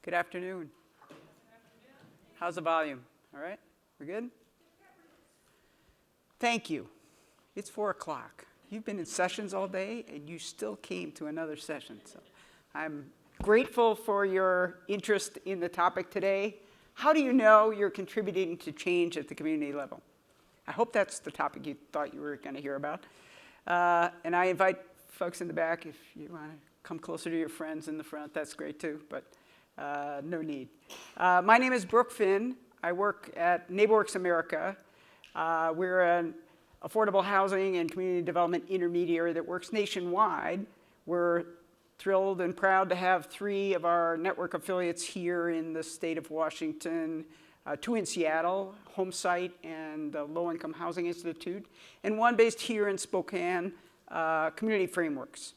Good afternoon. How's the volume? All right? We're good? Thank you. It's 4 o'clock. You've been in sessions all day, and you still came to another session. So I'm grateful for your interest in the topic today. How do you know you're contributing to change at the community level? I hope that's the topic you thought you were going to hear about. And I invite folks in the back, if you want to come closer to your friends in the front, that's great too, but no need. My name is Brooke Finn. I work at NeighborWorks America. We're an affordable housing and community development intermediary that works nationwide. We're thrilled and proud to have 3 of our network affiliates here in the state of Washington, 2 in Seattle, Homesite and the Low Income Housing Institute, and 1 based here in Spokane, Community Frameworks.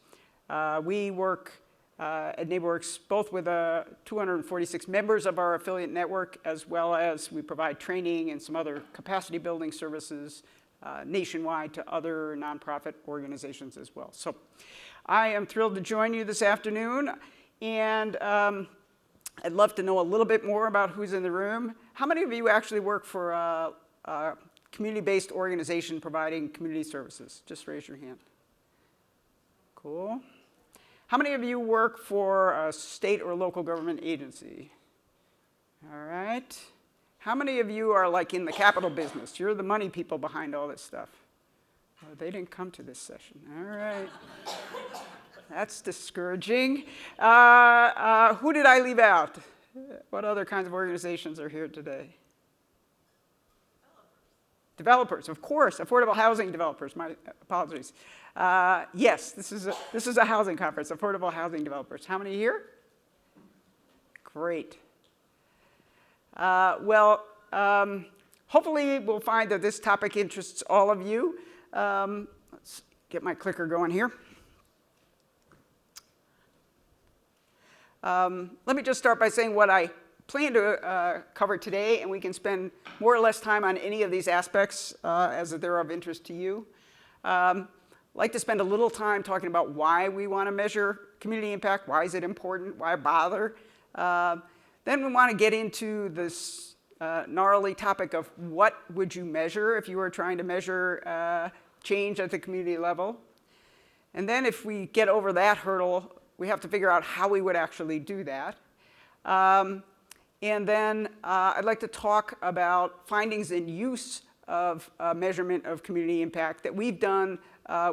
We work at NeighborWorks both with 246 members of our affiliate network, as well as we provide training and some other capacity building services nationwide to other nonprofit organizations as well. So I am thrilled to join you this afternoon, and I'd love to know a little bit more about who's in the room. How many of you actually work for a community-based organization providing community services? Just raise your hand. Cool. How many of you work for a state or local government agency? All right. How many of you are like in the capital business? You're the money people behind all this stuff. Oh, they didn't come to this session. All right. That's discouraging. Who did I leave out? What other kinds of organizations are here today? Developers, of course, affordable housing developers. My apologies. Yes, this is a housing conference, affordable housing developers. How many here? Great. Hopefully we'll find that this topic interests all of you. Let's get my clicker going here. Let me just start by saying what I plan to cover today, and we can spend more or less time on any of these aspects as they're of interest to you. I'd like to spend a little time talking about why we want to measure community impact, why is it important, why bother. Then we want to get into this gnarly topic of what would you measure if you were trying to measure change at the community level. And then if we get over that hurdle, we have to figure out how we would actually do that. And then I'd like to talk about findings and use of measurement of community impact that we've done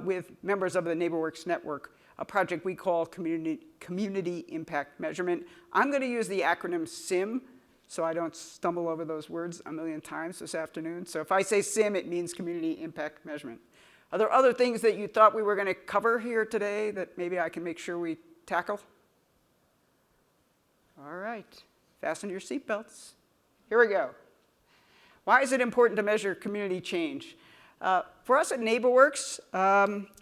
with members of the NeighborWorks network, a project we call Community Impact Measurement. I'm going to use the acronym SIM, so I don't stumble over those words a million times this afternoon. So if I say SIM, it means Community Impact Measurement. Are there other things that you thought we were going to cover here today that maybe I can make sure we tackle? All right. Fasten your seatbelts. Here we go. Why is it important to measure community change? For us at NeighborWorks,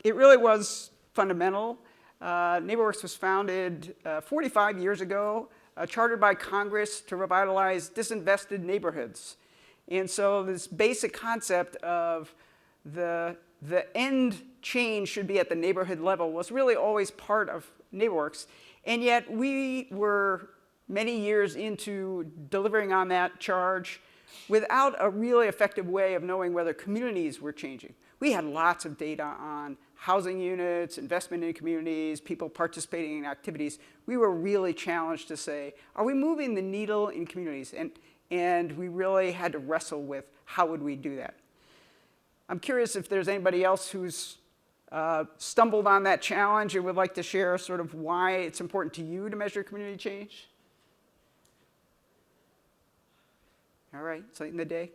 it really was fundamental. NeighborWorks was founded 45 years ago, chartered by Congress to revitalize disinvested neighborhoods. And so this basic concept of the end change should be at the neighborhood level was really always part of NeighborWorks. And yet we were many years into delivering on that charge without a really effective way of knowing whether communities were changing. We had lots of data on housing units, investment in communities, people participating in activities. We were really challenged to say, are we moving the needle in communities? And we really had to wrestle with how would we do that. I'm curious if there's anybody else who's stumbled on that challenge and would like to share sort of why it's important to you to measure community change. All right, it's late in the day.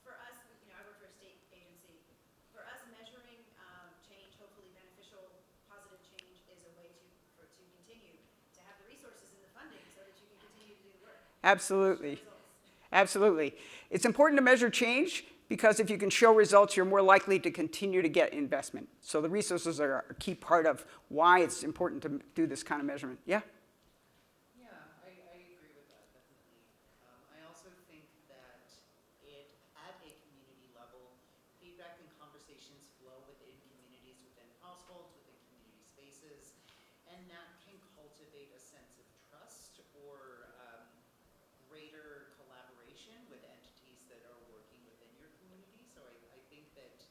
For us, I work for a state agency. For us, measuring change, hopefully beneficial, positive change, is a way to continue to have the resources and the funding so that you can continue to do the work. Absolutely. Absolutely. It's important to measure change because if you can show results, you're more likely to continue to get investment. So the resources are a key part of why it's important to do this kind of measurement. Yeah? households, within community spaces, and that can cultivate a sense of trust or greater collaboration with entities that are working within your community. So I think that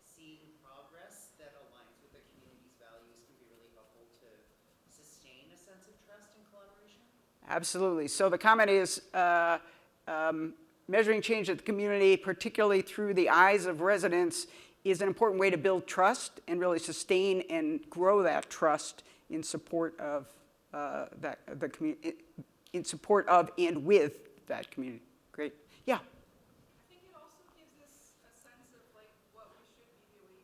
seeing progress that aligns with the community's values can be really helpful to sustain a sense of trust and collaboration. Absolutely. So the comment is measuring change at the community, particularly through the eyes of residents, is an important way to build trust and really sustain and grow that trust in support of the community, in support of and with that community. Great. Yeah. I think it also gives us a sense of like what we should be doing.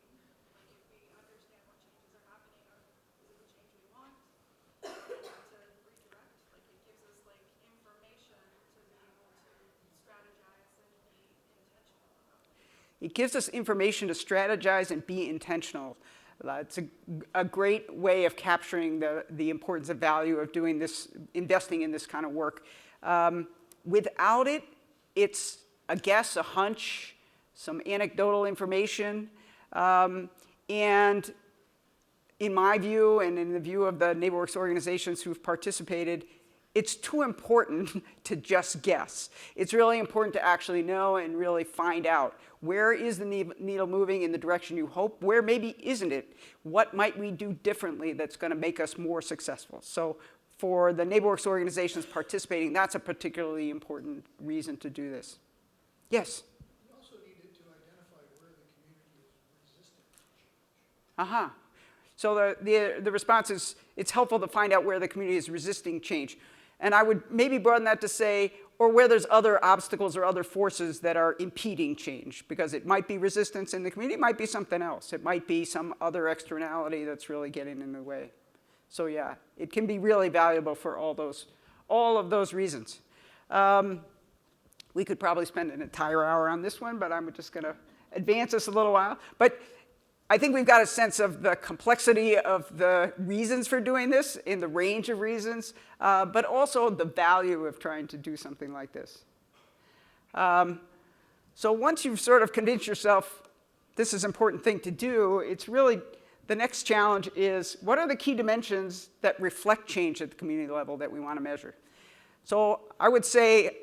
Like if we understand what changes are happening, or is it the change we want to redirect? Like it gives us like information to be able to strategize and be intentional about it. It gives us information to strategize and be intentional. It's a great way of capturing the importance and value of doing this, investing in this kind of work. Without it, it's a guess, a hunch, some anecdotal information. And in my view, and in the view of the NeighborWorks organizations who've participated, it's too important to just guess. It's really important to actually know and really find out where is the needle moving in the direction you hope, where maybe isn't it, what might we do differently that's going to make us more successful. So for the NeighborWorks organizations participating, that's a particularly important reason to do this. Yes? You also needed to identify where the community is resistant to change. So the response is, it's helpful to find out where the community is resisting change. And I would maybe broaden that to say, or where there's other obstacles or other forces that are impeding change, because it might be resistance in the community, it might be something else. It might be some other externality that's really getting in the way. So yeah, it can be really valuable for all of those reasons. We could probably spend an entire hour on this one, but I'm just going to advance us a little while. But I think we've got a sense of the complexity of the reasons for doing this, in the range of reasons, but also the value of trying to do something like this. So once you've sort of convinced yourself this is an important thing to do, it's really, the next challenge is, what are the key dimensions that reflect change at the community level that we want to measure? So I would say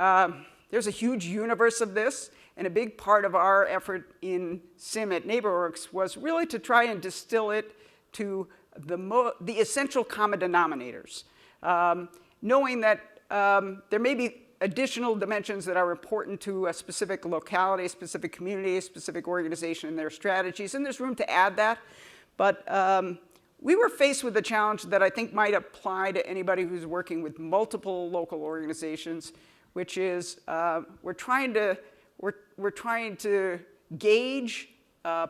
there's a huge universe of this. And a big part of our effort in SIM at NeighborWorks was really to try and distill it to the essential common denominators, knowing that there may be additional dimensions that are important to a specific locality, a specific community, a specific organization and their strategies, and there's room to add that. But we were faced with a challenge that I think might apply to anybody who's working with multiple local organizations, which is we're trying to gauge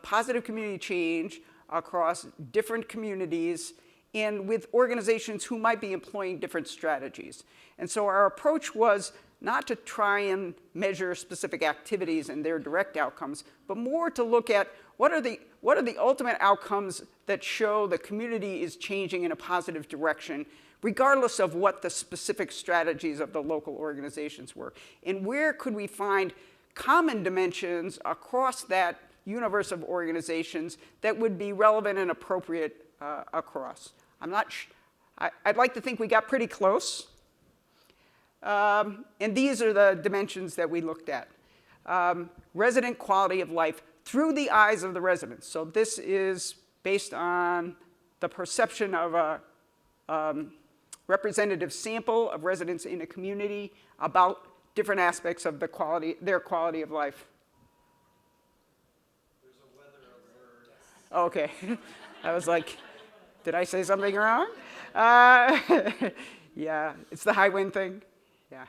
positive community change across different communities and with organizations who might be employing different strategies. And so our approach was not to try and measure specific activities and their direct outcomes, but more to look at what are the ultimate outcomes that show the community is changing in a positive direction, regardless of what the specific strategies of the local organizations were. And where could we find common dimensions across that universe of organizations that would be relevant and appropriate across. I'd like to think we got pretty close. And these are the dimensions that we looked at. Resident quality of life through the eyes of the residents. So this is based on the perception of a representative sample of residents in a community about different aspects of their quality of life. There's a weather alert. Okay. I was like, did I say something wrong? Yeah, it's the high wind thing. Yeah.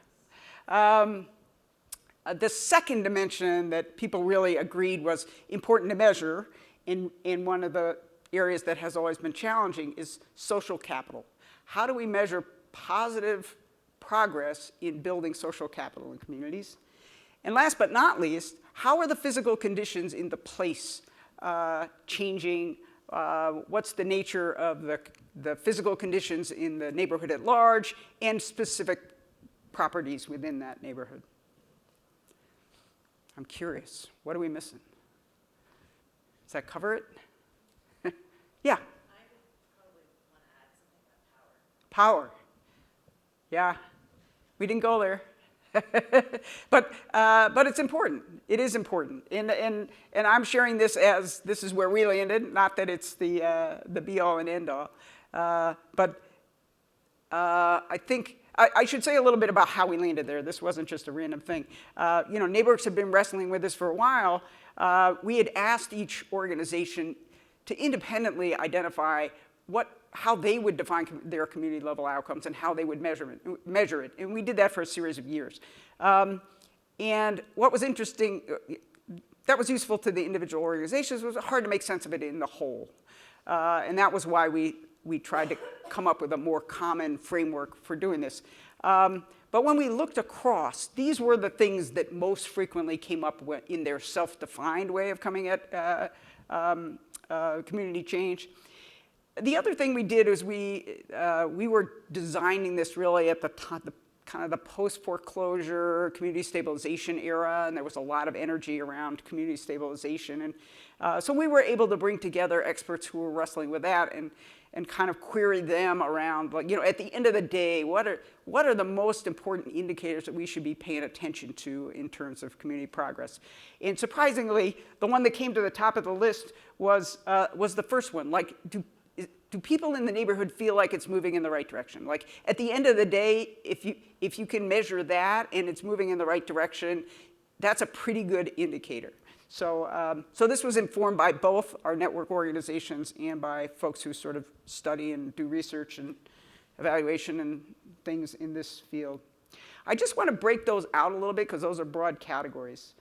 The second dimension that people really agreed was important to measure in one of the areas that has always been challenging is social capital. How do we measure positive progress in building social capital in communities? And last but not least, how are the physical conditions in the place changing? What's the nature of the physical conditions in the neighborhood at large and specific properties within that neighborhood? I'm curious, what are we missing? Does that cover it? Yeah? I would probably want to add something about power. Power. Yeah, we didn't go there. but it's important. It is important. And I'm sharing this as this is where we landed, not that it's the be-all and end-all. But I think I should say a little bit about how we landed there. This wasn't just a random thing. NeighborWorks had been wrestling with this for a while. We had asked each organization to independently identify how they would define their community level outcomes and how they would measure it. And we did that for a series of years. And what was interesting, that was useful to the individual organizations, was hard to make sense of it in the whole. And that was why we tried to come up with a more common framework for doing this. But when we looked across, these were the things that most frequently came up in their self-defined way of coming at community change. The other thing we did is we were designing this really at the kind of the post-foreclosure community stabilization era, and there was a lot of energy around community stabilization. And so we were able to bring together experts who were wrestling with that and kind of query them around, like, at the end of the day, what are the most important indicators that we should be paying attention to in terms of community progress? And surprisingly, the one that came to the top of the list was the first one. Like, do people in the neighborhood feel like it's moving in the right direction? Like, at the end of the day, if you can measure that and it's moving in the right direction, that's a pretty good indicator. So this was informed by both our network organizations and by folks who sort of study and do research and evaluation and things in this field. I just want to break those out a little bit because those are broad categories.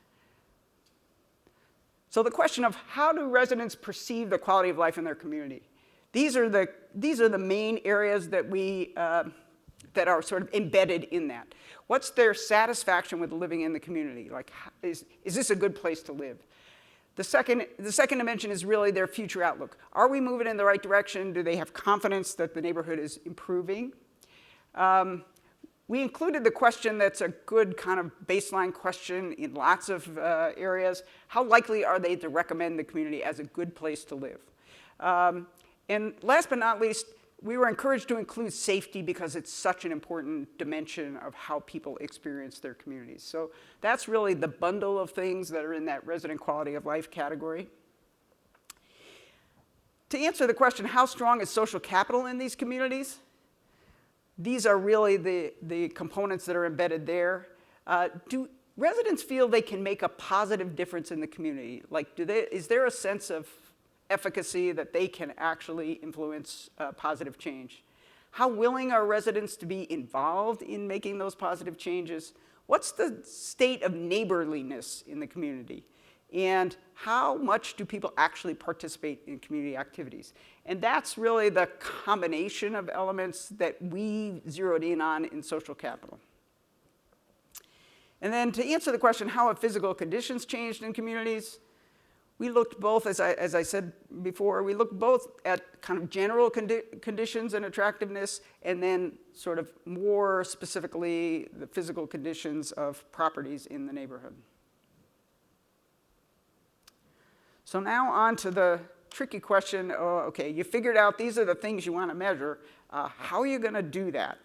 So the question of how do residents perceive the quality of life in their community? These are the main areas that that are sort of embedded in that. What's their satisfaction with living in the community? Like, is this a good place to live? The second dimension is really their future outlook. Are we moving in the right direction? Do they have confidence that the neighborhood is improving? We included the question that's a good kind of baseline question in lots of areas. How likely are they to recommend the community as a good place to live? And last but not least, we were encouraged to include safety because it's such an important dimension of how people experience their communities. So that's really the bundle of things that are in that resident quality of life category. To answer the question, how strong is social capital in these communities? These are really the components that are embedded there. Do residents feel they can make a positive difference in the community? Like, is there a sense of efficacy that they can actually influence positive change? How willing are residents to be involved in making those positive changes? What's the state of neighborliness in the community? And how much do people actually participate in community activities? And that's really the combination of elements that we zeroed in on in social capital. And then to answer the question, how have physical conditions changed in communities? We looked both, as I said before, we looked both at kind of general conditions and attractiveness, and then sort of more specifically the physical conditions of properties in the neighborhood. So now on to the tricky question, okay, you figured out these are the things you want to measure. How are you going to do that?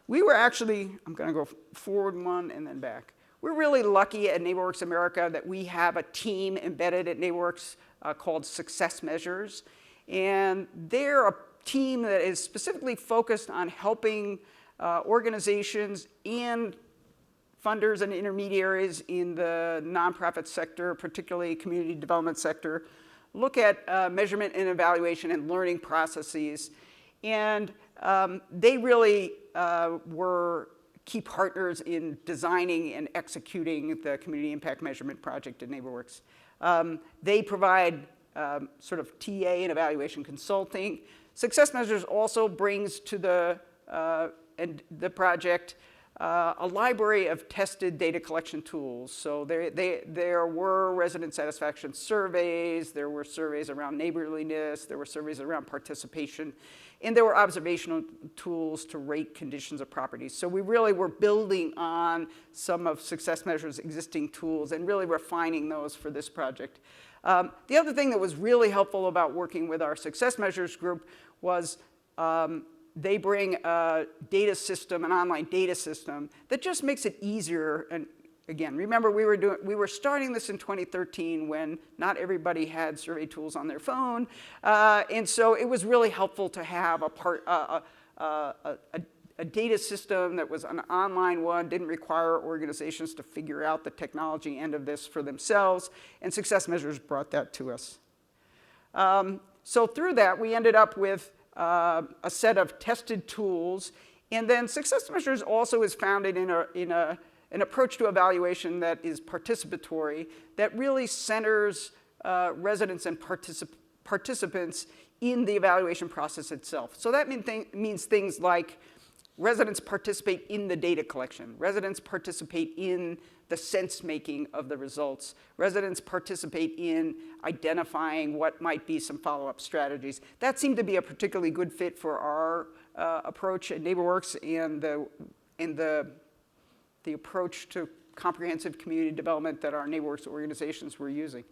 We were actually, I'm going to go forward one and then back. We're really lucky at NeighborWorks America that we have a team embedded at NeighborWorks called Success Measures. And they're a team that is specifically focused on helping organizations and funders and intermediaries in the nonprofit sector, particularly community development sector, look at measurement and evaluation and learning processes. And they really were key partners in designing and executing the Community Impact Measurement Project at NeighborWorks. They provide sort of TA and evaluation consulting. Success Measures also brings to the project a library of tested data collection tools. So there were resident satisfaction surveys, there were surveys around neighborliness, there were surveys around participation, and there were observational tools to rate conditions of properties. So we really were building on some of Success Measures' existing tools and really refining those for this project. The other thing that was really helpful about working with our Success Measures group was they bring a data system, an online data system, that just makes it easier. And again, remember we were starting this in 2013 when not everybody had survey tools on their phone, and so it was really helpful to have a data system that was an online one, didn't require organizations to figure out the technology end of this for themselves, and Success Measures brought that to us. So through that, we ended up with a set of tested tools, and then Success Measures also is founded in an approach to evaluation that is participatory, that really centers residents and participants in the evaluation process itself. So that means things like residents participate in the data collection, residents participate in the sense-making of the results, residents participate in identifying what might be some follow-up strategies. That seemed to be a particularly good fit for our approach at NeighborWorks and the approach to comprehensive community development that our NeighborWorks organizations were using.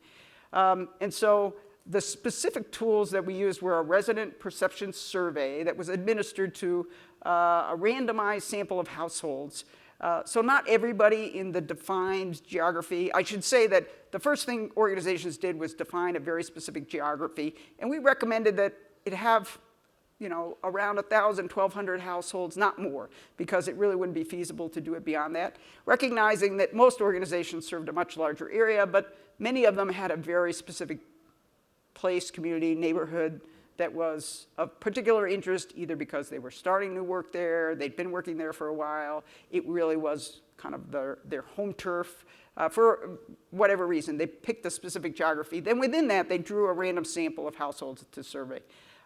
And so the specific tools that we used were a resident perception survey that was administered to a randomized sample of households. So not everybody in the defined geography. I should say that the first thing organizations did was define a very specific geography, and we recommended that it have, around 1,000, 1,200 households, not more, because it really wouldn't be feasible to do it beyond that. Recognizing that most organizations served a much larger area, but many of them had a very specific place, community, neighborhood that was of particular interest, either because they were starting new work there, they'd been working there for a while, it really was kind of their home turf. For whatever reason, they picked a specific geography. Then within that, they drew a random sample of households to survey.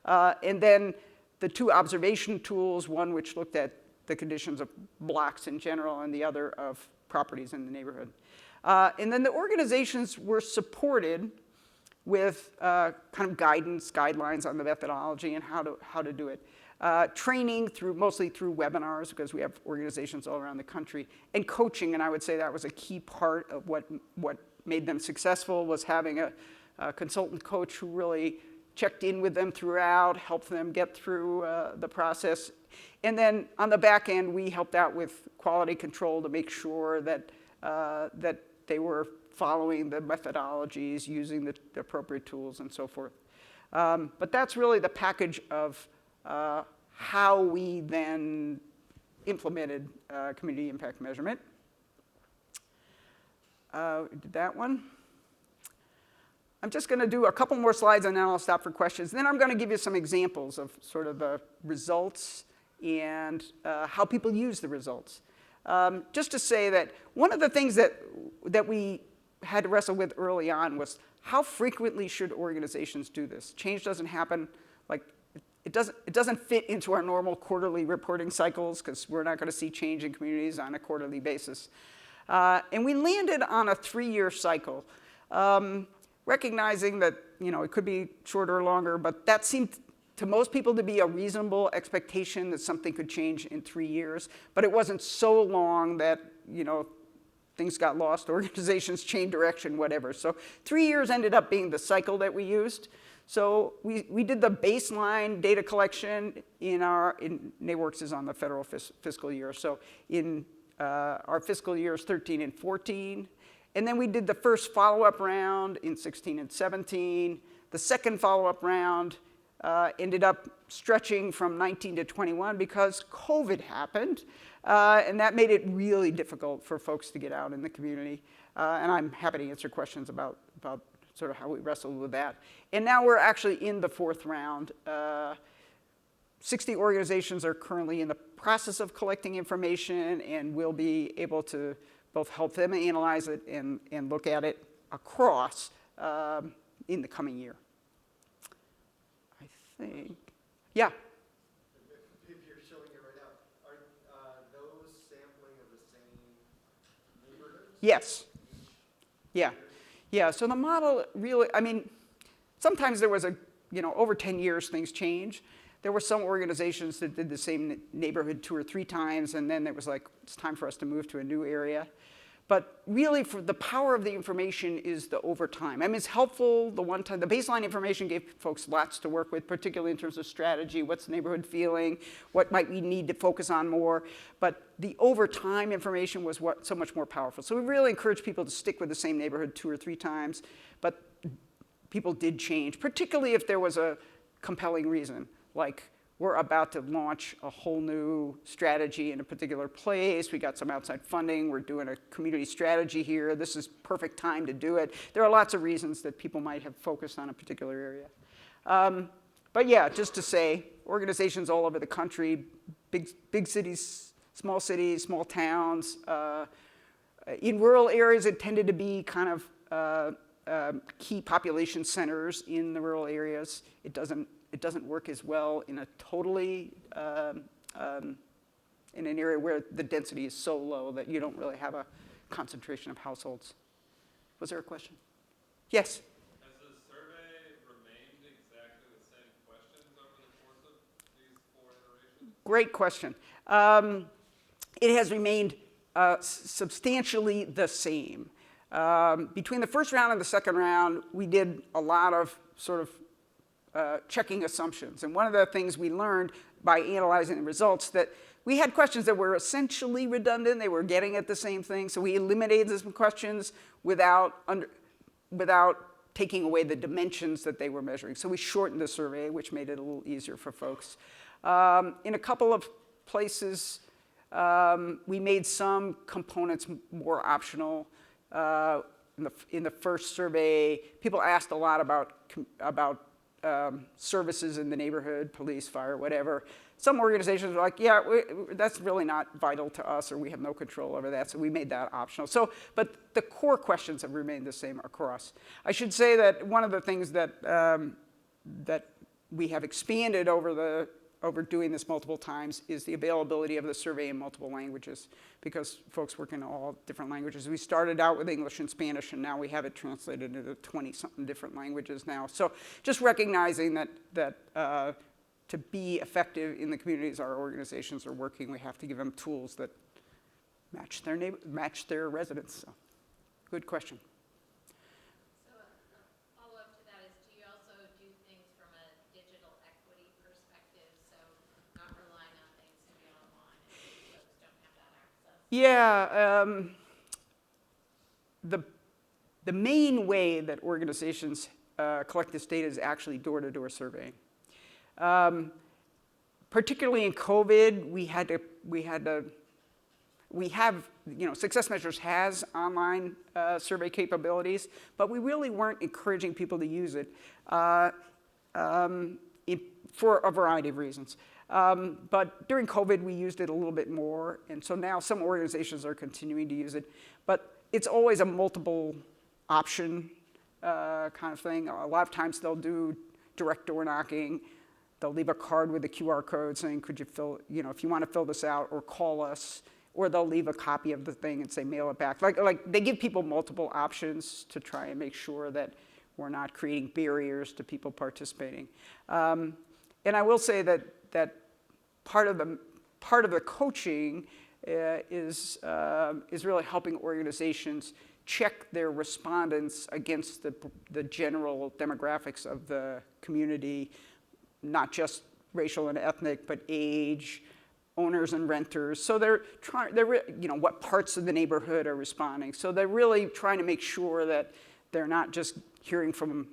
And then the two observation tools, one which looked at the conditions of blocks in general and the other of properties in the neighborhood. And then the organizations were supported with kind of guidance, guidelines on the methodology and how to do it. Training mostly through webinars, because we have organizations all around the country, and coaching, and I would say that was a key part of what made them successful, was having a consultant coach who really checked in with them throughout, helped them get through the process. And then on the back end, we helped out with quality control to make sure that they were following the methodologies, using the appropriate tools, and so forth. But that's really the package of how we then implemented community impact measurement. Did that one. I'm just going to do a couple more slides and then I'll stop for questions. Then I'm going to give you some examples of sort of the results and how people use the results. Just to say that one of the things that we had to wrestle with early on was how frequently should organizations do this? Change doesn't happen, like it doesn't fit into our normal quarterly reporting cycles, because we're not going to see change in communities on a quarterly basis. And we landed on a 3-year cycle, recognizing that it could be shorter or longer, but that seemed to most people to be a reasonable expectation that something could change in 3 years. But it wasn't so long that things got lost, organizations changed direction, whatever. So 3 years ended up being the cycle that we used. So we did the baseline data collection in NeighborWorks is on the federal fiscal year. So in our fiscal years 13 and 14. And then we did the first follow-up round in 16 and 17. The second follow-up round ended up stretching from 19 to 21 because COVID happened. And that made it really difficult for folks to get out in the community. And I'm happy to answer questions about sort of how we wrestled with that. And now we're actually in the 4th round. 60 organizations are currently in the process of collecting information, and we'll be able to both help them analyze it and look at it across in the coming year. I think, yeah? If you're showing it right now, are those sampling of the same neighborhoods? Yes. Yeah. Yeah, so the model really, sometimes there was over 10 years things change. There were some organizations that did the same neighborhood 2 or 3 times, and then it was like, it's time for us to move to a new area. But really, for the power of the information is the overtime. I mean, it's helpful the one time. The baseline information gave folks lots to work with, particularly in terms of strategy. What's the neighborhood feeling? What might we need to focus on more? But the overtime information was so much more powerful. So we really encourage people to stick with the same neighborhood 2 or 3 times. But people did change, particularly if there was a compelling reason, like we're about to launch a whole new strategy in a particular place. We got some outside funding. We're doing a community strategy here. This is perfect time to do it. There are lots of reasons that people might have focused on a particular area. But yeah, just to say, organizations all over the country, big cities, small towns. In rural areas, it tended to be kind of key population centers in the rural areas. It doesn't work as well in a totally, in an area where the density is so low that you don't really have a concentration of households. Was there a question? Yes? Has the survey remained exactly the same questions over the course of these 4 iterations? Great question. It has remained substantially the same. Between the first round and the second round, we did a lot of sort of checking assumptions. And one of the things we learned by analyzing the results that we had questions that were essentially redundant. They were getting at the same thing. So we eliminated some questions without taking away the dimensions that they were measuring. So we shortened the survey, which made it a little easier for folks. In a couple of places, we made some components more optional. In the first survey, people asked a lot about services in the neighborhood, police, fire, whatever. Some organizations were like, yeah, that's really not vital to us, or we have no control over that, so we made that optional. But the core questions have remained the same across. I should say that one of the things that we have expanded over doing this multiple times is the availability of the survey in multiple languages, because folks work in all different languages. We started out with English and Spanish, and now we have it translated into 20-something different languages now. So just recognizing that to be effective in the communities our organizations are working, we have to give them tools that match their residents. So, good question. So a follow-up to that is, do you also do things from a digital equity perspective, so not relying on things to be online and folks don't have that access? Yeah, the main way that organizations collect this data is actually door-to-door surveying. Particularly in COVID, Success Measures has online survey capabilities, but we really weren't encouraging people to use it for a variety of reasons. But during COVID, we used it a little bit more, and so now some organizations are continuing to use it. But it's always a multiple option kind of thing. A lot of times they'll do direct door knocking. They'll leave a card with a QR code saying, could you fill, if you want to fill this out, or call us. Or they'll leave a copy of the thing and say, mail it back. Like they give people multiple options to try and make sure that we're not creating barriers to people participating. And I will say that part of the coaching is really helping organizations check their respondents against the general demographics of the community, not just racial and ethnic, but age, owners and renters. So they're what parts of the neighborhood are responding. So they're really trying to make sure that they're not just hearing from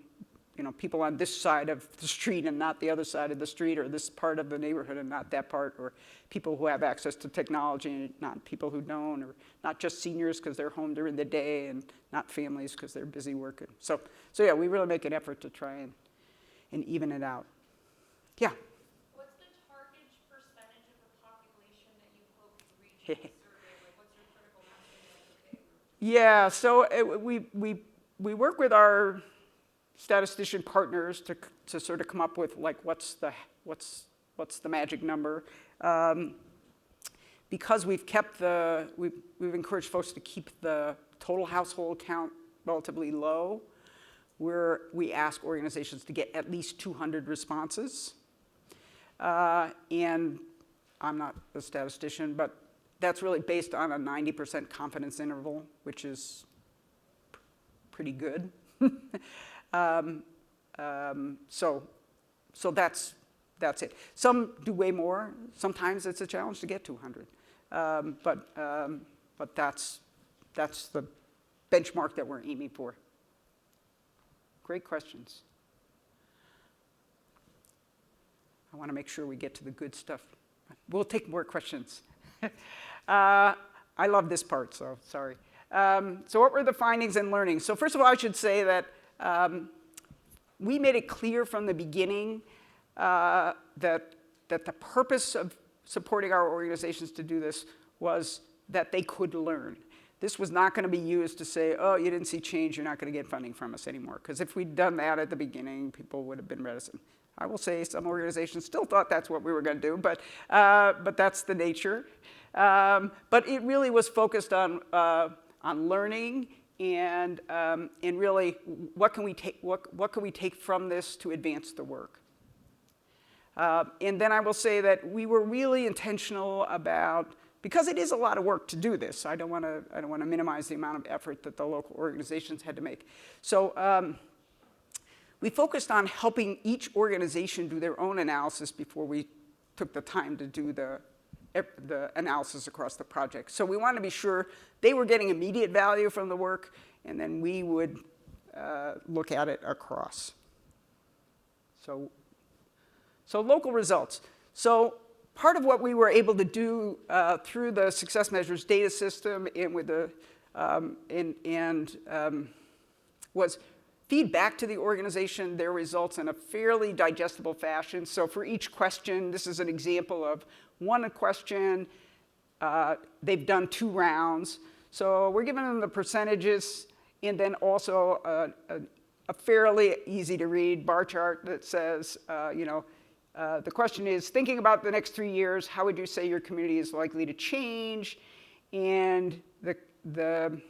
people on this side of the street and not the other side of the street, or this part of the neighborhood and not that part, or people who have access to technology and not people who don't, or not just seniors because they're home during the day and not families because they're busy working. So yeah, we really make an effort to try and even it out. Yeah? What's the target percentage of the population that you hope to reach in the survey? Like, what's your critical mass? Yeah, so we work with our statistician partners to sort of come up with like what's the magic number. Because we've encouraged folks to keep the total household count relatively low, we ask organizations to get at least 200 responses. And I'm not a statistician, but that's really based on a 90% confidence interval, which is pretty good. So that's it. Some do way more. Sometimes it's a challenge to get to 100. But that's the benchmark that we're aiming for. Great questions. I want to make sure we get to the good stuff. We'll take more questions. I love this part, so sorry. So what were the findings and learnings? So first of all, I should say that we made it clear from the beginning that the purpose of supporting our organizations to do this was that they could learn. This was not going to be used to say, oh, you didn't see change, you're not going to get funding from us anymore. Because if we'd done that at the beginning, people would have been reticent. I will say some organizations still thought that's what we were going to do, but that's the nature. But it really was focused on learning and really what can we take from this to advance the work. And then I will say that we were really intentional about, because it is a lot of work to do this. I don't want to minimize the amount of effort that the local organizations had to make. So we focused on helping each organization do their own analysis before we took the time to do the analysis across the project. So we wanted to be sure they were getting immediate value from the work, and then we would look at it across. So local results. So part of what we were able to do through the success measures data system and with the was feed back to the organization their results in a fairly digestible fashion. So for each question, this is an example of one question. They've done 2 rounds. So we're giving them the percentages and then also a fairly easy to read bar chart that says, the question is, thinking about the next 3 years, how would you say your community is likely to change? And the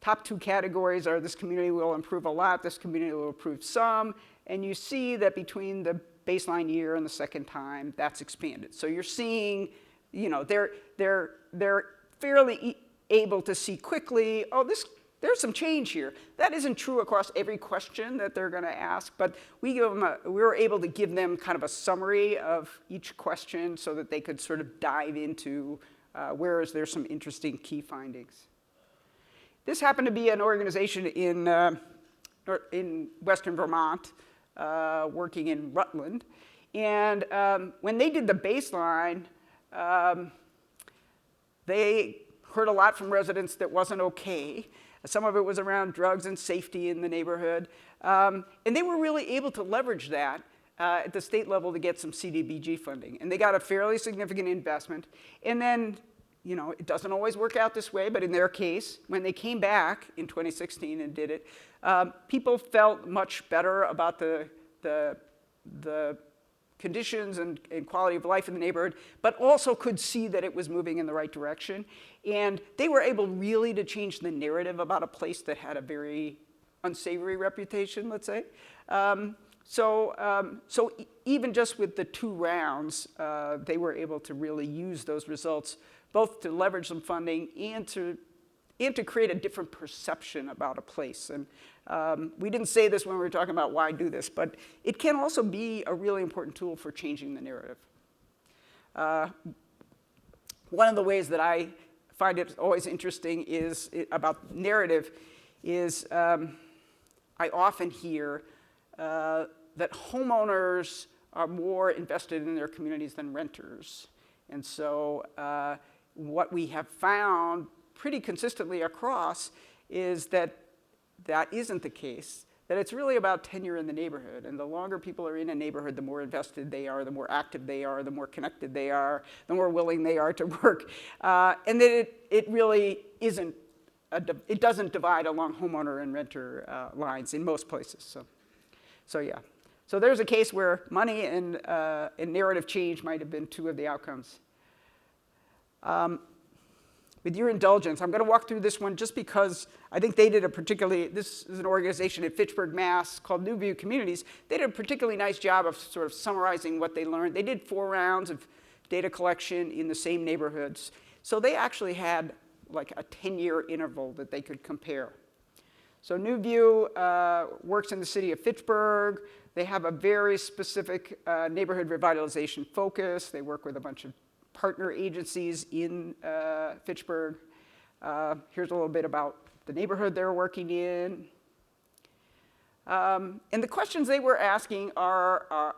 top 2 categories are this community will improve a lot, this community will improve some. And you see that between the baseline year and the second time, that's expanded. So you're seeing, they're fairly able to see quickly, oh, there's some change here. That isn't true across every question that they're going to ask, but we were able to give them kind of a summary of each question so that they could sort of dive into where is there some interesting key findings. This happened to be an organization in Western Vermont, working in Rutland. And when they did the baseline, they heard a lot from residents that wasn't okay. Some of it was around drugs and safety in the neighborhood. And they were really able to leverage that at the state level to get some CDBG funding. And they got a fairly significant investment. And then, it doesn't always work out this way, but in their case, when they came back in 2016 and did it, people felt much better about the conditions and quality of life in the neighborhood, but also could see that it was moving in the right direction. And they were able really to change the narrative about a place that had a very unsavory reputation, let's say. So even just with the 2 rounds, they were able to really use those results both to leverage some funding and to create a different perception about a place. And we didn't say this when we were talking about why do this, but it can also be a really important tool for changing the narrative. One of the ways that I find it always interesting about narrative is I often hear that homeowners are more invested in their communities than renters. And so what we have found pretty consistently across is that isn't the case, that it's really about tenure in the neighborhood. And the longer people are in a neighborhood, the more invested they are, the more active they are, the more connected they are, the more willing they are to work. And that it really isn't, it doesn't divide along homeowner and renter lines in most places. So yeah. So there's a case where money and narrative change might have been 2 of the outcomes. With your indulgence, I'm going to walk through this one just because I think they did this is an organization in Fitchburg, Mass. Called New View Communities. They did a particularly nice job of sort of summarizing what they learned. They did 4 rounds of data collection in the same neighborhoods. So they actually had like a 10-year interval that they could compare. So NewView works in the city of Fitchburg. They have a very specific neighborhood revitalization focus. They work with a bunch of partner agencies in Fitchburg. Here's a little bit about the neighborhood they're working in. And the questions they were asking are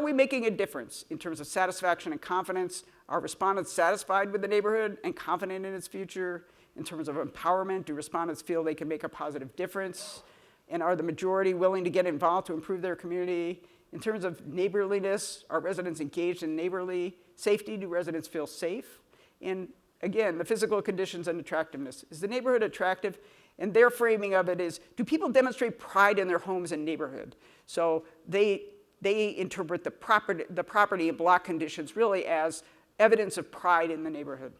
we making a difference in terms of satisfaction and confidence? Are respondents satisfied with the neighborhood and confident in its future? In terms of empowerment, do respondents feel they can make a positive difference? And are the majority willing to get involved to improve their community? In terms of neighborliness, are residents engaged in neighborly safety? Do residents feel safe? And again, the physical conditions and attractiveness. Is the neighborhood attractive? And their framing of it is, do people demonstrate pride in their homes and neighborhood? So they interpret the property and block conditions really as evidence of pride in the neighborhood.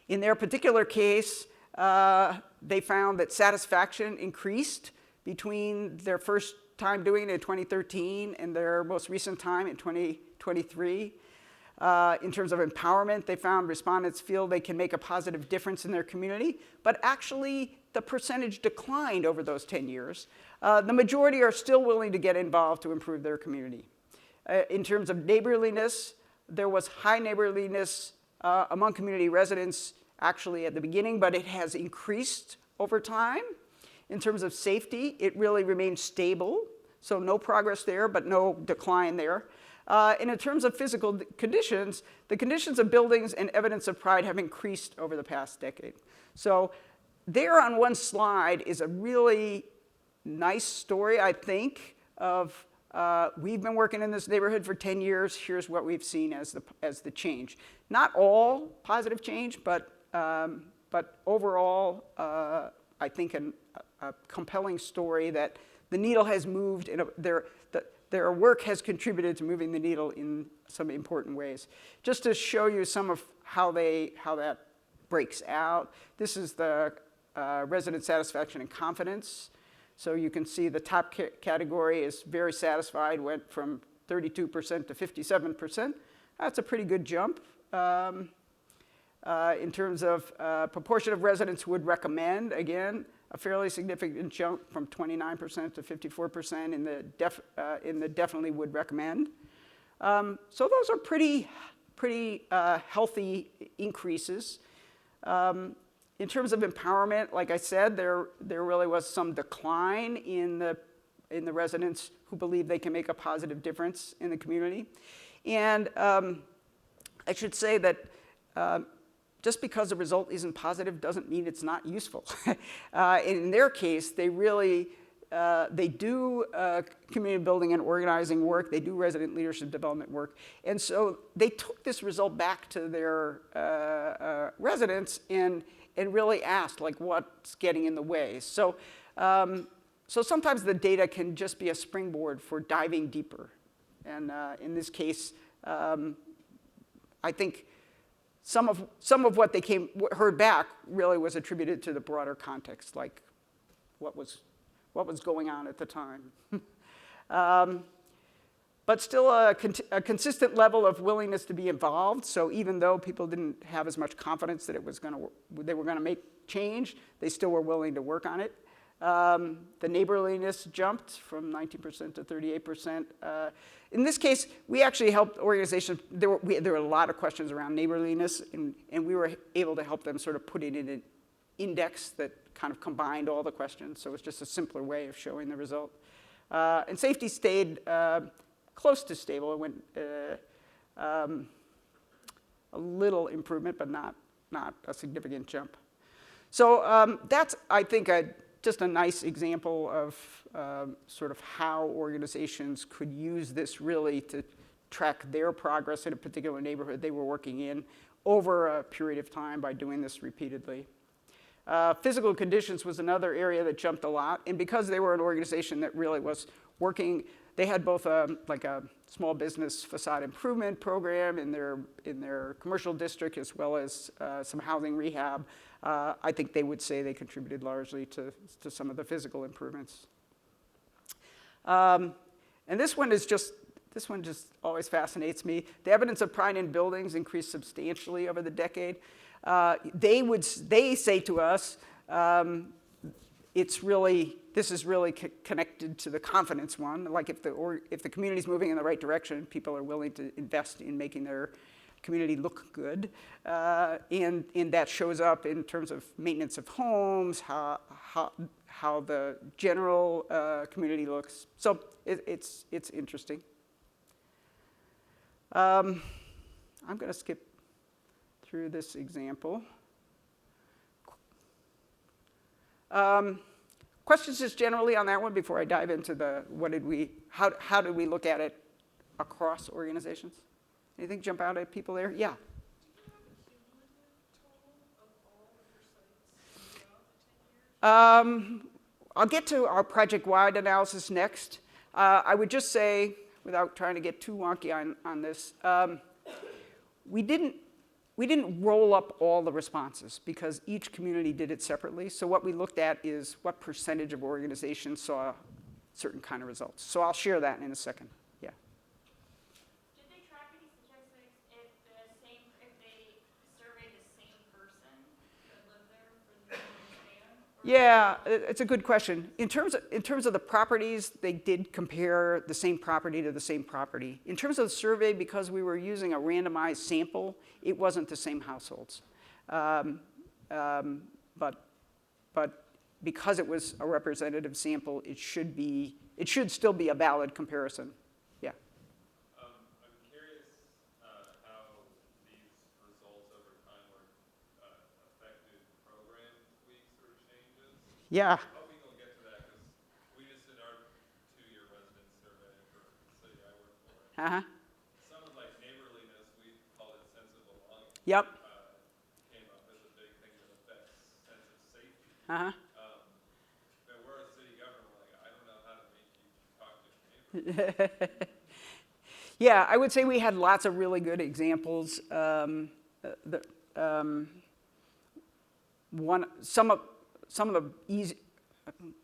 In their particular case, they found that satisfaction increased between their first time doing it in 2013 and their most recent time in 2023. In terms of empowerment, they found respondents feel they can make a positive difference in their community, but actually the percentage declined over those 10 years. The majority are still willing to get involved to improve their community. In terms of neighborliness, there was high neighborliness among community residents actually at the beginning, but it has increased over time. In terms of safety, it really remained stable, so no progress there, but no decline there. And in terms of physical conditions, the conditions of buildings and evidence of pride have increased over the past decade. So there on one slide is a really nice story, I think, of we've been working in this neighborhood for 10 years. Here's what we've seen as the change. Not all positive change, but overall, I think a compelling story that the needle has moved, and their work has contributed to moving the needle in some important ways. Just to show you some of how that breaks out, this is the resident satisfaction and confidence. So you can see the top category is very satisfied, went from 32% to 57%. That's a pretty good jump. In terms of proportion of residents who would recommend, again, a fairly significant jump from 29% to 54% in the definitely would recommend. So those are pretty healthy increases. In terms of empowerment, like I said, there really was some decline in the residents who believe they can make a positive difference in the community. And I should say that just because the result isn't positive doesn't mean it's not useful. In their case, they do community building and organizing work. They do resident leadership development work. And so they took this result back to their residents and really asked, like, what's getting in the way? So sometimes the data can just be a springboard for diving deeper. And in this case, I think some of what they heard back really was attributed to the broader context, like what was going on at the time. But still a consistent level of willingness to be involved. So even though people didn't have as much confidence that they were going to make change, they still were willing to work on it. The neighborliness jumped from 19% to 38%. In this case, we actually helped organizations. There were a lot of questions around neighborliness, and we were able to help them sort of put it in an index that kind of combined all the questions. So it's just a simpler way of showing the result. And safety stayed close to stable. It went a little improvement, but not a significant jump. So that's, I think, just a nice example of sort of how organizations could use this really to track their progress in a particular neighborhood they were working in over a period of time by doing this repeatedly. Physical conditions was another area that jumped a lot, and because they were an organization that really was working, they had both like a small business facade improvement program in their commercial district, as well as some housing rehab. I think they would say they contributed largely to some of the physical improvements. And this one is just This one just always fascinates me. The evidence of pride in buildings increased substantially over the decade. They say to us, this is really connected to the confidence one. Like if the community's moving in the right direction, people are willing to invest in making their community look good. And that shows up in terms of maintenance of homes, how the general community looks. So it's interesting. I'm going to skip through this example. Questions just generally on that one before I dive into how did we look at it across organizations? Anything jump out at people there? Yeah. I'll get to our project-wide analysis next. I would just say, without trying to get too wonky on this, we didn't roll up all the responses because each community did it separately. So what we looked at is what percentage of organizations saw certain kind of results. So I'll share that in a second. Yeah. Did they track any statistics if they surveyed the same person that lived there for the span? Yeah, it's a good question. In terms of the properties, they did compare the same property to the same property. In terms of the survey, because we were using a randomized sample, it wasn't the same households. But because it was a representative sample, it should still be a valid comparison. Yeah. I'm curious how these results over time were affected program tweaks or changes. Yeah. I'm hoping we'll get to that because we just did our 2-year residence survey for the city I work for. Uh-huh. Some of like neighborliness, we called it sense of belonging. Yep. Came up as a big thing that affects sense of safety. Uh-huh. But we're a city government, we're like, I don't know how to make you talk to your neighbors. Yeah, I would say we had lots of really good examples. Some of the easy.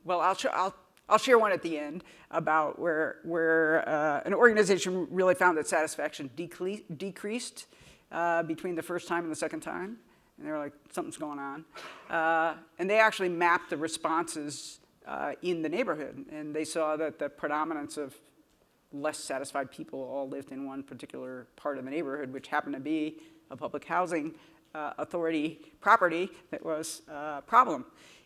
Well, I'll share one at the end about where an organization really found that satisfaction decreased between the first time and the second time, and they were like, something's going on, and they actually mapped the responses in the neighborhood, and they saw that the predominance of less satisfied people all lived in one particular part of the neighborhood, which happened to be a public housing authority property that was a problem.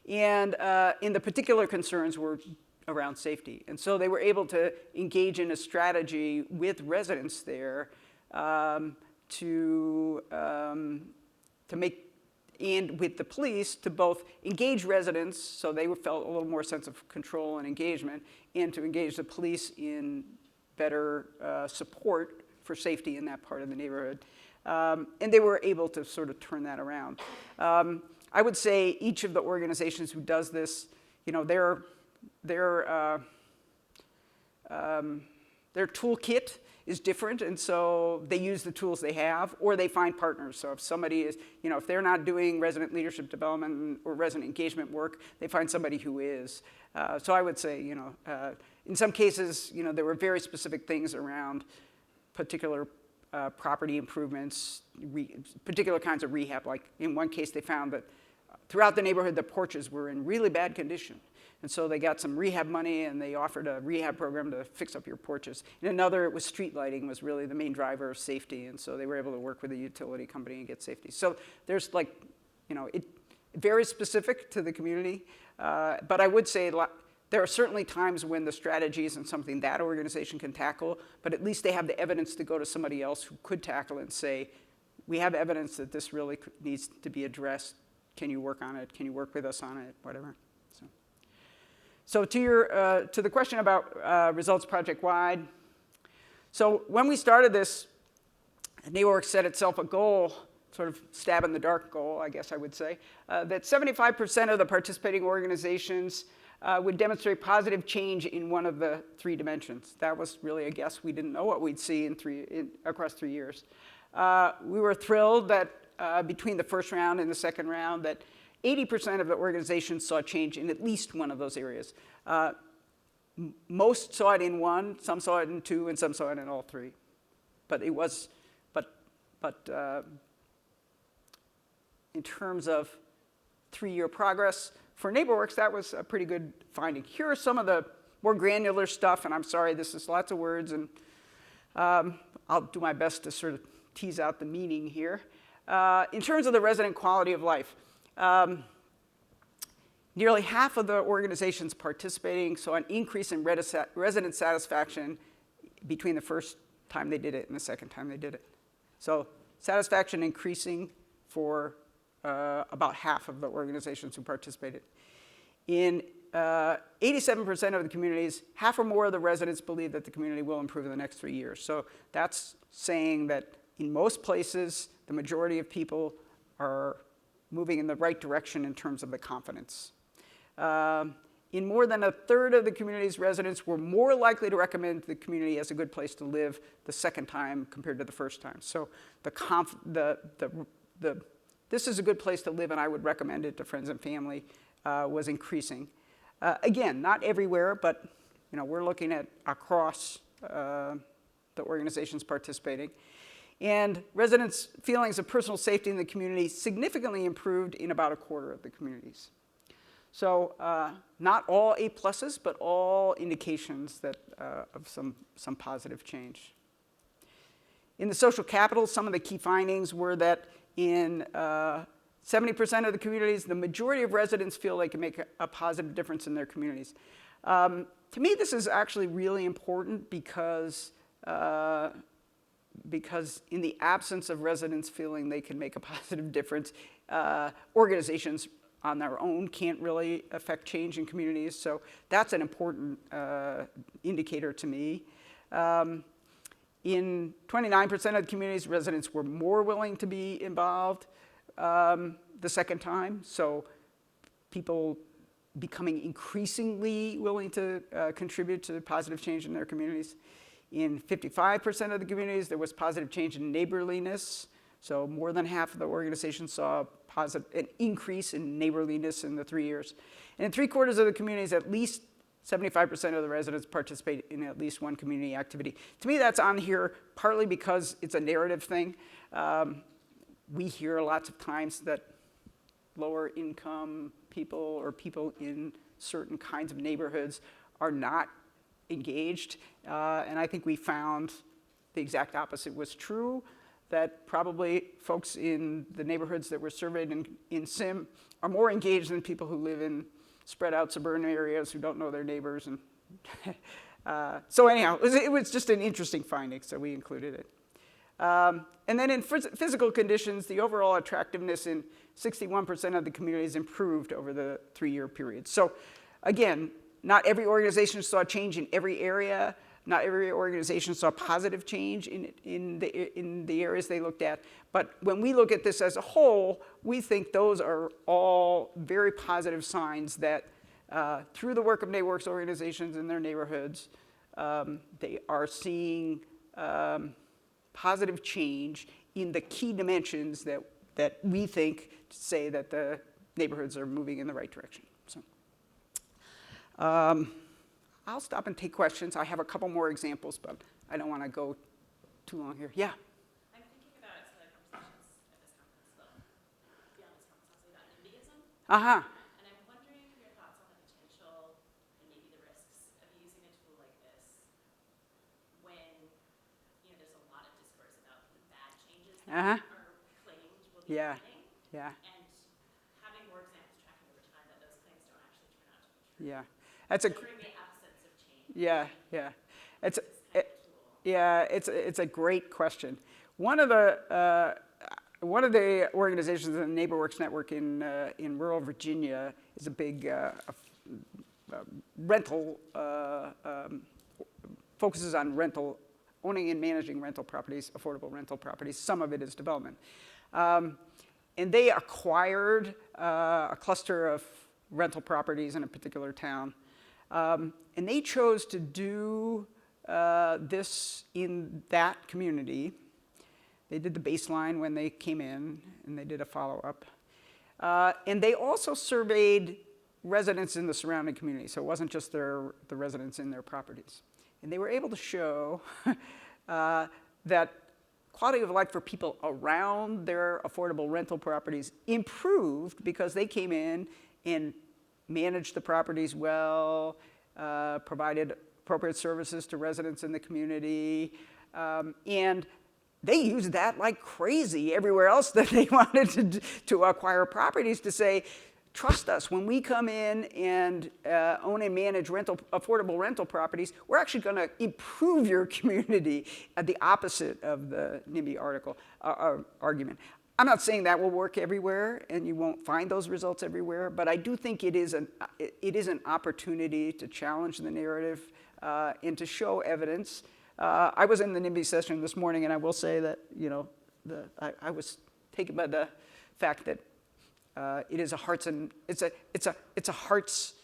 And the particular concerns were around safety. And so they were able to engage in a strategy with residents there to make, and with the police, to both engage residents so they felt a little more sense of control and engagement, and to engage the police in better support for safety in that part of the neighborhood. And they were able to sort of turn that around. I would say each of the organizations who does this, you know, their toolkit is different, and so they use the tools they have, or they find partners. So if somebody is, you know, if they're not doing resident leadership development or resident engagement work, they find somebody who is. So I would say, you know, in some cases, you know, there were very specific things around particular property improvements, particular kinds of rehab. Like in one case, they found that throughout the neighborhood, the porches were in really bad condition. And so they got some rehab money, and they offered a rehab program to fix up your porches. In another, it was street lighting was really the main driver of safety, and so they were able to work with a utility company and get safety. So there's like, you know, it very specific to the community, but I would say there are certainly times when the strategy isn't something that organization can tackle, but at least they have the evidence to go to somebody else who could tackle it and say, we have evidence that this really needs to be addressed. Can you work on it? Can you work with us on it? Whatever. So to the question about results project-wide, so when we started this, NeighborWorks set itself a goal, sort of stab in the dark goal, I guess I would say, that 75% of the participating organizations would demonstrate positive change in one of the 3 dimensions. That was really a guess. We didn't know what we'd see across 3 years. We were thrilled that between the first round and the second round that 80% of the organizations saw change in at least one of those areas. most saw it in one, some saw it in two, and some saw it in all three. But it was, in terms of 3-year progress, for NeighborWorks, that was a pretty good finding. Here are some of the more granular stuff, and I'm sorry, this is lots of words, and I'll do my best to sort of tease out the meaning here. In terms of the resident quality of life, nearly half of the organizations participating saw an increase in resident satisfaction between the first time they did it and the second time they did it. So satisfaction increasing for about half of the organizations who participated. In 87% of the communities, half or more of the residents believe that the community will improve in the next 3 years. So that's saying that in most places, the majority of people are moving in the right direction in terms of the confidence. In more than a third of the community's residents were more likely to recommend the community as a good place to live the second time compared to the first time. So this is a good place to live and I would recommend it to friends and family was increasing. Again, not everywhere, but we're looking at across the organizations participating. And residents' feelings of personal safety in the community significantly improved in about a quarter of the communities. So not all A pluses, but all indications that, of some positive change. In the social capital, some of the key findings were that in 70% of the communities, the majority of residents feel they can make a positive difference in their communities. To me, this is actually really important because in the absence of residents feeling they can make a positive difference, organizations on their own can't really affect change in communities. So that's an important indicator to me. In 29% of the communities, residents were more willing to be involved the second time. So people becoming increasingly willing to contribute to positive change in their communities. In 55% of the communities, there was positive change in neighborliness. So more than half of the organizations saw an increase in neighborliness in the 3 years. And in 3/4 of the communities, at least 75% of the residents participate in at least one community activity. To me, that's on here partly because it's a narrative thing. We hear lots of times that lower income people or people in certain kinds of neighborhoods are not engaged. And I think we found the exact opposite was true, that probably folks in the neighborhoods that were surveyed in SIM are more engaged than people who live in spread out suburban areas who don't know their neighbors. And so anyhow, it was just an interesting finding, so we included it. And then in physical conditions, the overall attractiveness in 61% of the communities improved over the 3-year period. So again, not every organization saw change in every area. Not every organization saw positive change in the areas they looked at. But when we look at this as a whole, we think those are all very positive signs that through the work of NeighborWorks organizations in their neighborhoods, they are seeing positive change in the key dimensions that we think say that the neighborhoods are moving in the right direction. So. I'll stop and take questions. I have a couple more examples, but I don't want to go too long here. Yeah? I'm thinking about some of the conversations at this conference, though, beyond this conference, also about NIMBYism. Uh-huh. And I'm wondering your thoughts on the potential and maybe the risks of using a tool like this when, there's a lot of discourse about the bad changes that are claimed will be happening. Yeah. And having more examples tracking over time that those claims don't actually turn out to be true. Yeah. That's a During the absence of change. Yeah. It's a great question. One of the organizations in the NeighborWorks network in rural Virginia is a big rental, focuses on rental, owning and managing rental properties, affordable rental properties. Some of it is development. And they acquired a cluster of rental properties in a particular town. And they chose to do this in that community. They did the baseline when they came in, and they did a follow-up. And they also surveyed residents in the surrounding community. So it wasn't just the residents in their properties. And they were able to show that quality of life for people around their affordable rental properties improved because they came in and managed the properties well, provided appropriate services to residents in the community, and they used that like crazy everywhere else that they wanted to acquire properties to say, trust us, when we come in and own and manage affordable rental properties, we're actually going to improve your community, the opposite of the NIMBY argument. I'm not saying that will work everywhere, and you won't find those results everywhere, but I do think it is an opportunity to challenge the narrative and to show evidence. I was in the NIMBY session this morning, and I will say that I was taken by the fact that it is a hearts and it's a hearts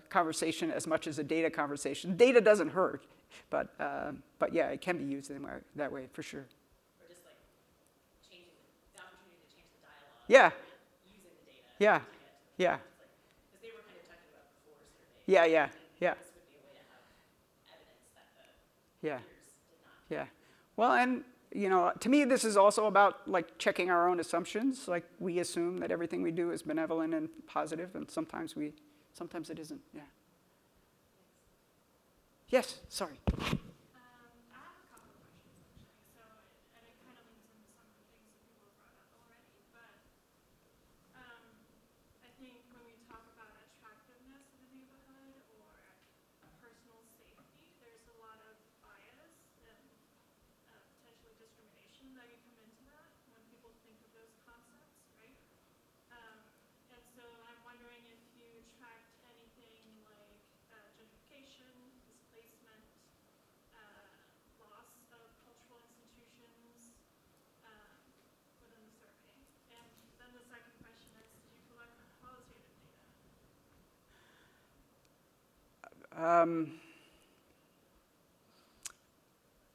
conversation as much as a data conversation. Data doesn't hurt, but yeah, it can be used in that way for sure. Or just like changing the opportunity to change the dialogue. Yeah. Using the data. Yeah. To get to the Yeah. because they were kind of talking about before surveys. Yeah. Yeah. Yeah. This would be a way to have evidence that the Yeah. peers did not. Yeah. Well, and to me, this is also about like checking our own assumptions. Like we assume that everything we do is benevolent and positive, and sometimes it isn't. Yeah. Yes. Sorry. I have a couple of questions actually. So, and it kind of leans into some of the things that people have brought up already. But I think when we talk about attractiveness of a neighborhood or personal safety, there's a lot of bias and potentially discrimination that can come into that when people think of those concepts, right? And so I'm wondering if you tracked anything like gentrification, displacement, loss of cultural institutions within the survey. And then the second question is, do you collect qualitative data?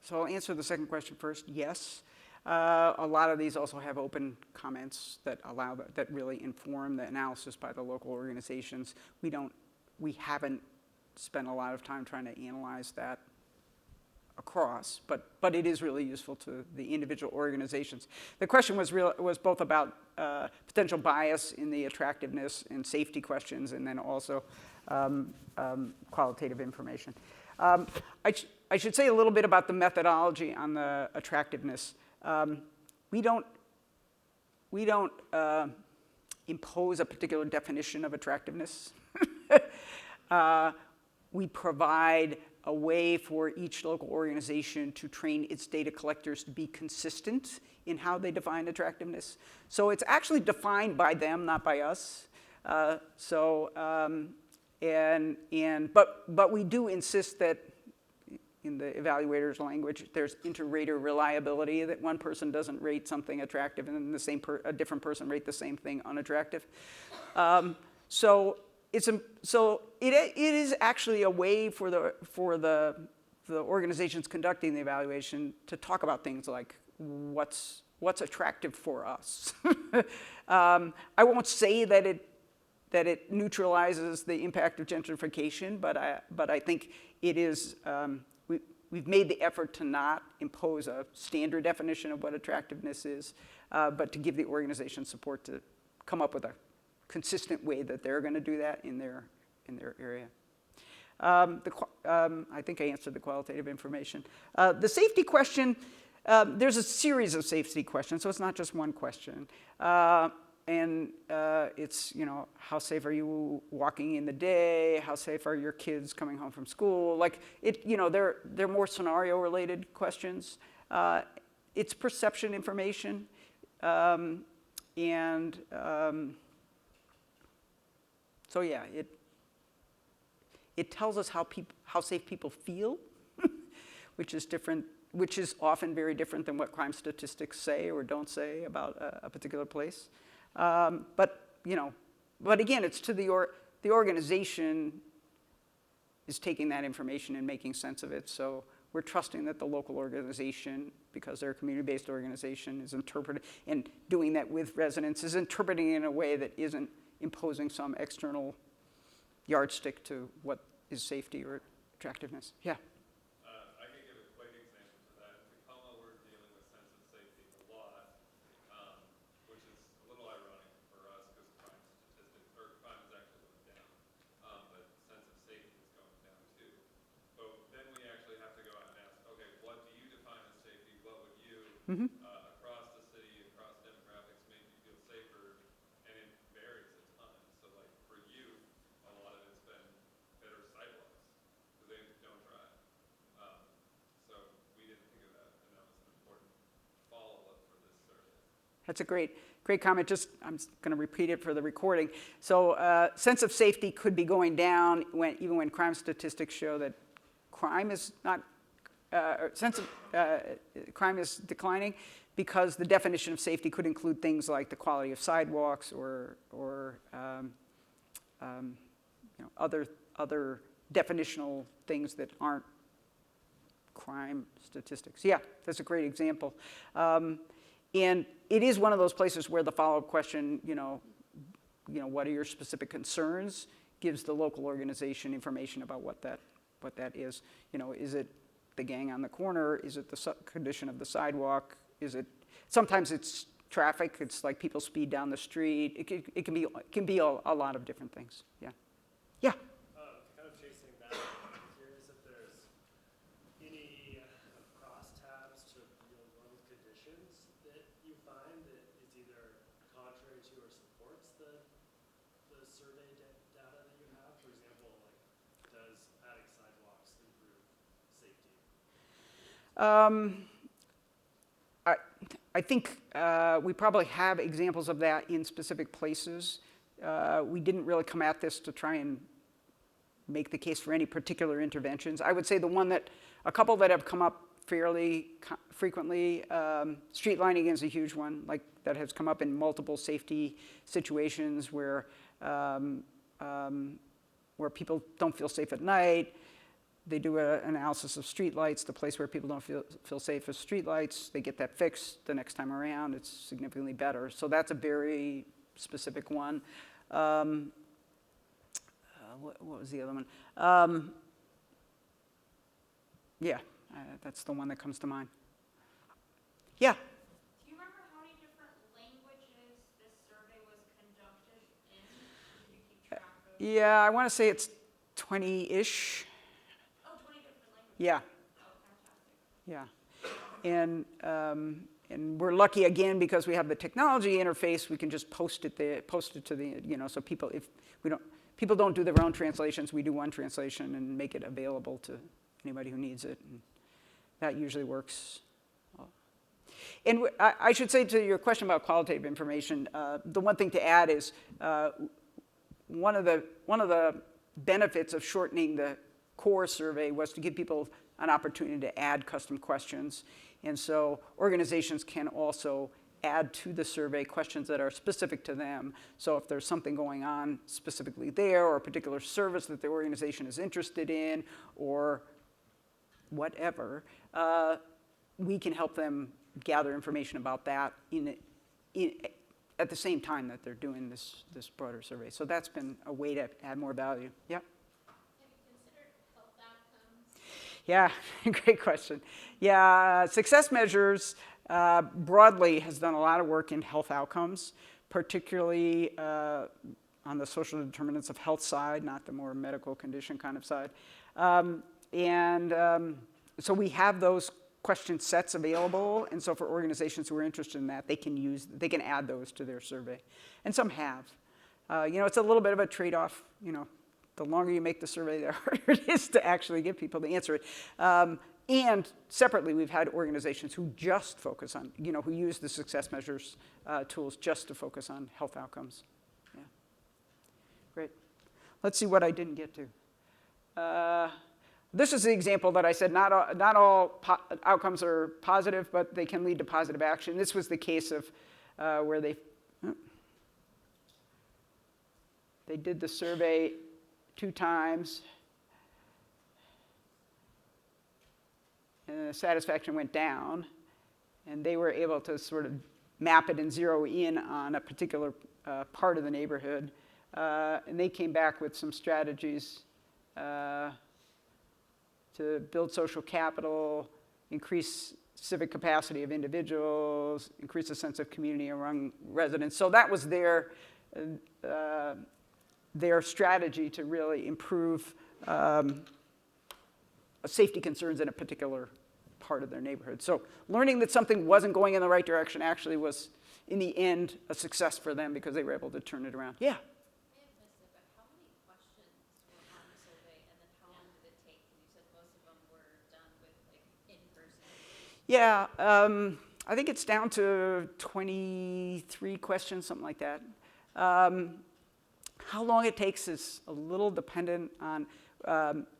So I'll answer the second question first. Yes. A lot of these also have open comments that that really inform the analysis by the local organizations. We haven't spent a lot of time trying to analyze that across, but it is really useful to the individual organizations. The question was both about potential bias in the attractiveness and safety questions, and then also qualitative information. I should say a little bit about the methodology on the attractiveness. We don't impose a particular definition of attractiveness. We provide a way for each local organization to train its data collectors to be consistent in how they define attractiveness. So it's actually defined by them, not by us. But we do insist that in the evaluator's language, there's inter-rater reliability, that one person doesn't rate something attractive and then a different person rate the same thing unattractive. So it is actually a way for the organizations conducting the evaluation to talk about things like what's attractive for us. I won't say that it neutralizes the impact of gentrification, but I think it is. We've made the effort to not impose a standard definition of what attractiveness is, but to give the organization support to come up with a consistent way that they're going to do that in their area. I think I answered the qualitative information. The safety question, there's a series of safety questions, so it's not just one question. And it's, how safe are you walking in the day? How safe are your kids coming home from school? Like, they're more scenario-related questions. It's perception information. So yeah, it tells us how safe people feel, which is often very different than what crime statistics say or don't say about a particular place. But again, it's to the organization is taking that information and making sense of it. So we're trusting that the local organization, because they're a community-based organization, is interpreting and doing that with residents, is interpreting it in a way that isn't imposing some external yardstick to what is safety or attractiveness. Yeah. I could give a quick example to that. In Tacoma, we're dealing with sense of safety a lot, which is a little ironic for us because crime is actually going down, but sense of safety is going down too. But then we actually have to go out and ask, okay, what do you define as safety? What would you, across the city, across demographics, make you feel safer? And it varies a ton. So like for you, a lot of it's been better sidewalks because they don't drive. So we didn't think of that, and that was an important follow-up for this survey. That's a great comment. I'm going to repeat it for the recording. So sense of safety could be going down even when crime statistics show that crime is not, crime is declining, because the definition of safety could include things like the quality of sidewalks or other definitional things that aren't crime statistics. Yeah, that's a great example. And it is one of those places where the follow-up question, what are your specific concerns, gives the local organization information about what that is. Is it the gang on the corner? Is it the condition of the sidewalk? Sometimes it's traffic. It's like people speed down the street. It can be a lot of different things. Yeah. Yeah. Kind of chasing that, I'm curious if there's any crosstabs to real world conditions that you find that is either contrary to or supports the survey data that you have. For example, like, does adding sidewalks improve safety? I think we probably have examples of that in specific places. We didn't really come at this to try and make the case for any particular interventions. I would say a couple that have come up fairly frequently, street lighting is a huge one, like that has come up in multiple safety situations where people don't feel safe at night. They do an analysis of streetlights, the place where people don't feel safe is streetlights. They get that fixed the next time around. It's significantly better. So that's a very specific one. What was the other one? That's the one that comes to mind. Yeah. Do you remember how many different languages this survey was conducted in? Did you keep track of? Yeah, I want to say it's 20-ish. Oh, 20 different languages. Yeah. Oh, fantastic. Yeah. And we're lucky again because we have the technology interface. We can just post it to the, so people don't do their own translations. We do one translation and make it available to anybody who needs it. And that usually works. And I should say to your question about qualitative information, the one thing to add is one of the benefits of shortening the core survey was to give people an opportunity to add custom questions. And so organizations can also add to the survey questions that are specific to them. So if there's something going on specifically there, or a particular service that the organization is interested in, or whatever, we can help them gather information about that at the same time that they're doing this broader survey. So that's been a way to add more value. Yeah. Have you considered health outcomes? Yeah, great question. Yeah, Success Measures broadly has done a lot of work in health outcomes, particularly on the social determinants of health side, not the more medical condition kind of side. So we have those question sets available, and so for organizations who are interested in that, they can add those to their survey, and some have. It's a little bit of a trade-off. The longer you make the survey, the harder it is to actually get people to answer it. And separately, we've had organizations who just focus on, who use the Success Measures tools just to focus on health outcomes. Yeah. Great. Let's see what I didn't get to. This is the example that I said not all outcomes are positive, but they can lead to positive action. This was the case of where they did the survey 2 times, and the satisfaction went down, and they were able to sort of map it and zero in on a particular part of the neighborhood and they came back with some strategies to build social capital, increase civic capacity of individuals, increase a sense of community among residents. So that was their strategy to really improve safety concerns in a particular part of their neighborhood. So learning that something wasn't going in the right direction actually was, in the end, a success for them because they were able to turn it around. Yeah? I have missed it, but how many questions were on the survey, and then how long did it take? You said most of them were done with, like, in person. Yeah, I think it's down to 23 questions, something like that. How long it takes is a little dependent on,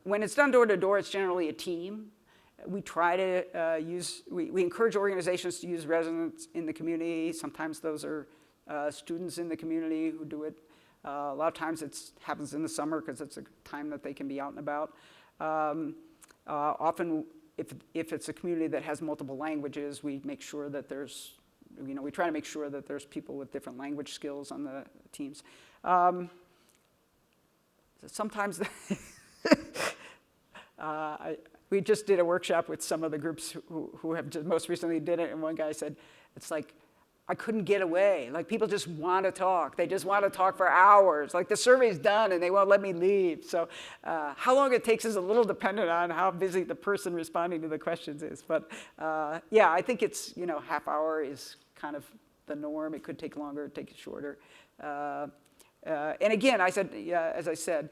when it's done door to door, it's generally a team. We try to we encourage organizations to use residents in the community. Sometimes those are students in the community who do it. A lot of times it happens in the summer because it's a time that they can be out and about. Often, if it's a community that has multiple languages, we make sure that there's, we try to make sure that there's people with different language skills on the teams. Sometimes we just did a workshop with some of the groups who have just most recently did it, and one guy said, it's like, I couldn't get away. Like, people just want to talk. They just want to talk for hours. Like, the survey's done, and they won't let me leave. So how long it takes is a little dependent on how busy the person responding to the questions is. But yeah, I think it's, half hour is kind of the norm. It could take longer, it could take shorter. And again, as I said,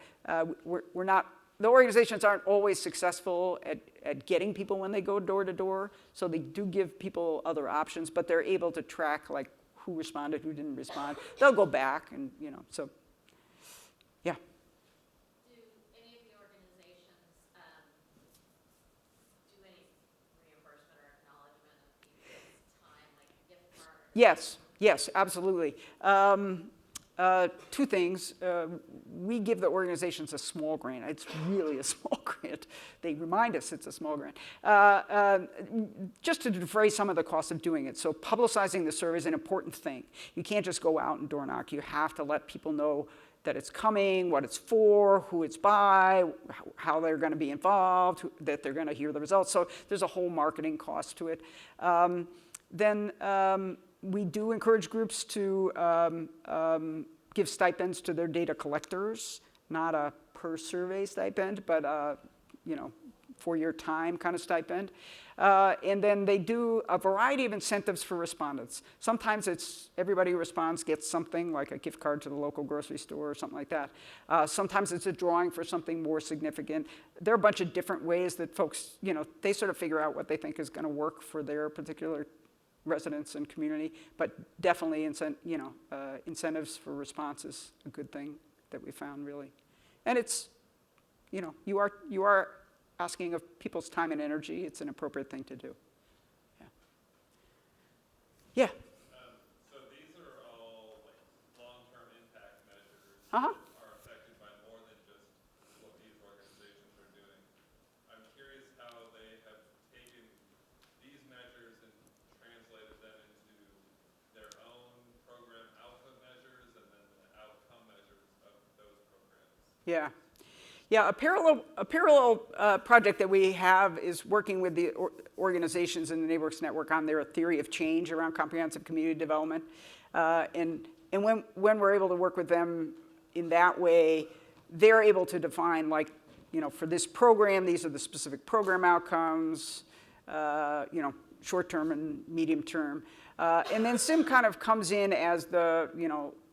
we're not, the organizations aren't always successful at getting people when they go door to door, so they do give people other options, but they're able to track, like, who responded, who didn't respond. They'll go back, and, so, yeah. Do any of the organizations do any reimbursement or acknowledgement of people's time, like gift cards? Yes, absolutely. Two things. We give the organizations a small grant. It's really a small grant. They remind us it's a small grant. Just to defray some of the costs of doing it. So publicizing the survey is an important thing. You can't just go out and door knock. You have to let people know that it's coming, what it's for, who it's by, how they're going to be involved, that they're going to hear the results. So there's a whole marketing cost to it. We do encourage groups to give stipends to their data collectors, not a per survey stipend, but for your time kind of stipend. And then they do a variety of incentives for respondents. Sometimes it's everybody who responds gets something, like a gift card to the local grocery store or something like that. Sometimes it's a drawing for something more significant. There are a bunch of different ways that folks, they sort of figure out what they think is going to work for their particular residents and community, but definitely incentives for response is a good thing that we found, really. And it's, you are asking of people's time and energy. It's an appropriate thing to do. Yeah. So these are all like long-term impact measures Uh-huh. that are affected by more than just what these organizations are doing. I'm curious how they have taken these measures and translated them into their own program output measures and then the outcome measures of those programs. Yeah. Yeah, a parallel project that we have is working with the organizations in the NeighborWorks Network on their theory of change around comprehensive community development. And when we're able to work with them in that way, they're able to define, like, for this program, these are the specific program outcomes, short-term and medium-term. And then SIM kind of comes in as the,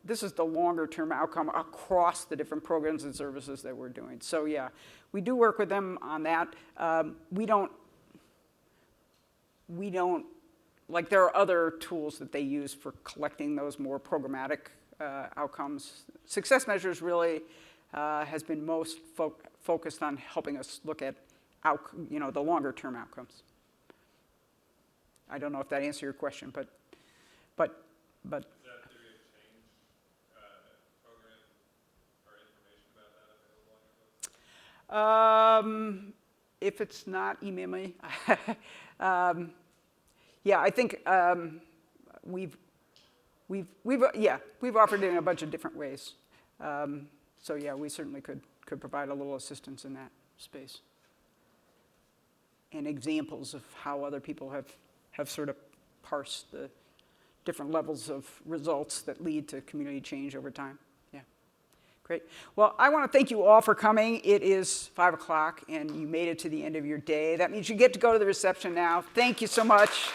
this is the longer-term outcome across the different programs and services that we're doing. So yeah, we do work with them on that. We don't, like, there are other tools that they use for collecting those more programmatic outcomes. Success measures really has been most focused on helping us look at, the longer-term outcomes. I don't know if that answered your question, but. Is that theory of change program or information about that available on your website? If it's not, email me. Yeah, I think we've offered it in a bunch of different ways. So yeah, we certainly could provide a little assistance in that space. And examples of how other people have sort of parsed the different levels of results that lead to community change over time. Yeah, great. Well, I want to thank you all for coming. It is 5 o'clock, and you made it to the end of your day. That means you get to go to the reception now. Thank you so much.